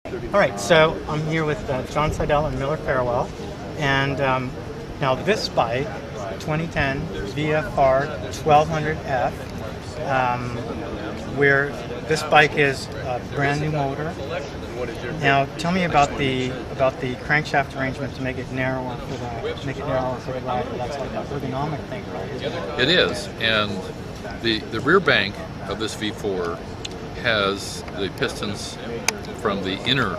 All right, so I'm here with John Seidel and Miller Farewell, and now this bike, 2010 VFR1200F, where this bike is a brand new motor. Now, tell me about the crankshaft arrangement to make it narrower for the rider. That's like a ergonomic thing, right? It is, and the rear bank of this V4 has the pistons from the inner,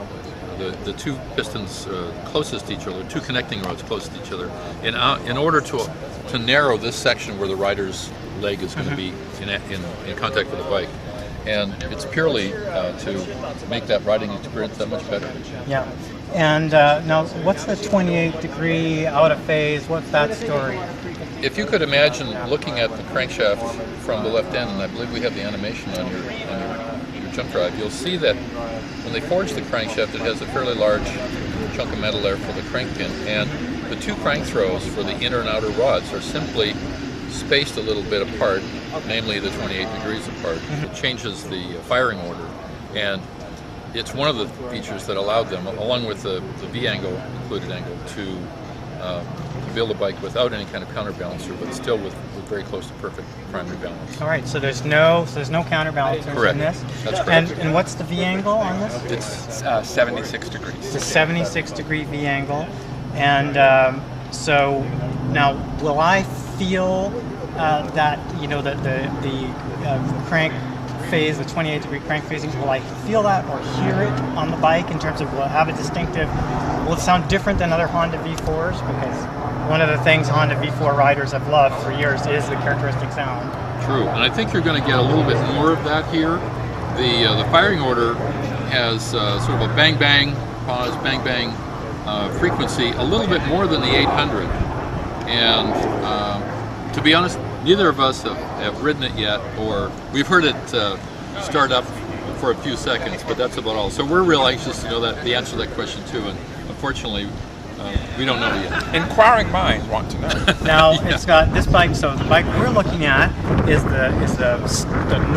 the two pistons closest to each other, two connecting rods close to each other, in order to narrow this section where the rider's leg is going to be in contact with the bike. And it's purely to make that riding experience that much better. Yeah. And now, what's the 28-degree out of phase? What's that story? If you could imagine looking at the crankshaft from the left end, and I believe we have the animation on your jump drive, you'll see that when they forged the crankshaft, it has a fairly large chunk of metal there for the crank pin, and the two crank throws for the inner and outer rods are simply spaced a little bit apart, namely the 28 degrees apart. It changes the firing order, and it's one of the features that allowed them, along with the V-angle, included angle, to build a bike without any kind of counterbalancer, but still with very close to perfect primary balance. All right, so there's no counterbalancers in this. That's correct. And what's the V-angle on this? It's 76 degrees. It's a 76-degree V-angle, and so now will I feel that the crank phase, the 28-degree crank phasing, will I feel that or hear it on the bike in terms of will it have a distinctive? Will it sound different than other Honda V4s? Because one of the things Honda V4 riders have loved for years is the characteristic sound. True, and I think you're going to get a little bit more of that here. The firing order has sort of a bang bang pause, bang bang frequency, a little bit more than the 800. And to be honest, neither of us have ridden it yet, or we've heard it start up for a few seconds, but that's about all. So we're real anxious to know the answer to that question too, and unfortunately, we don't know yet. Inquiring minds want to know. Now it's got this bike. So the bike we're looking at is the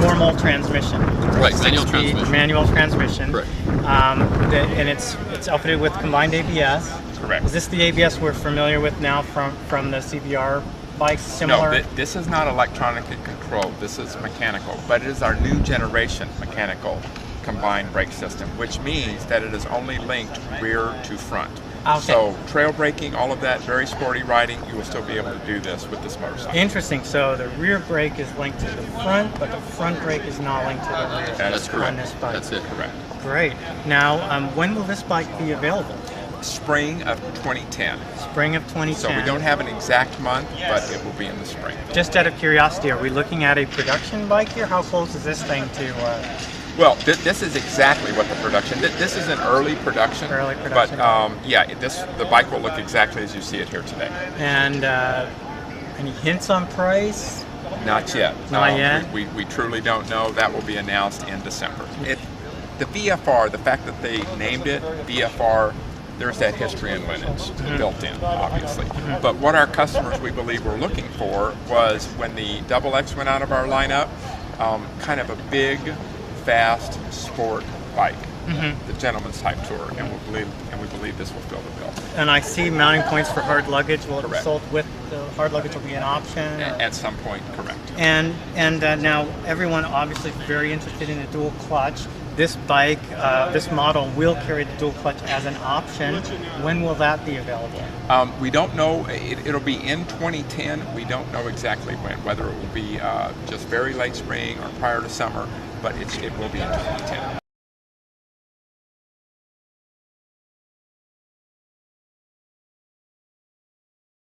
normal transmission. Right, manual transmission. Manual transmission. Correct. And it's outfitted with combined ABS. Correct. Is this the ABS we're familiar with now from the CBR bikes? Similar? No, this is not electronically controlled. This is mechanical, but it is our new generation mechanical combined brake system, which means that it is only linked rear to front. Okay. So trail braking, all of that, very sporty riding, you will still be able to do this with this motorcycle. Interesting. So the rear brake is linked to the front, but the front brake is not linked to the rear. That's correct. On this bike. That's it. Correct. Great. Now, when will this bike be available? Spring of 2010. Spring of 2010. So we don't have an exact month, but it will be in the spring. Just out of curiosity, are we looking at a production bike here? How close is this thing to? Well, this is exactly what the production. This is an early production. Early production. But yeah, the bike will look exactly as you see it here today. And any hints on price? Not yet. Not yet. We truly don't know. That will be announced in December. The VFR, the fact that they named it VFR, there's that history and lineage built in, obviously. But what our customers, we believe, were looking for was when the XX went out of our lineup, kind of a big, fast sport bike, the gentleman's type tour, and we believe this will fill the bill. And I see mounting points for hard luggage. Will it be Correct. sold with the hard luggage? Will be an option? At some point, correct. And now everyone obviously very interested in a dual clutch. This bike, this model will carry the dual clutch as an option. When will that be available? We don't know. It'll be in 2010. We don't know exactly when, whether it will be just very late spring or prior to summer, but it will be in 2010.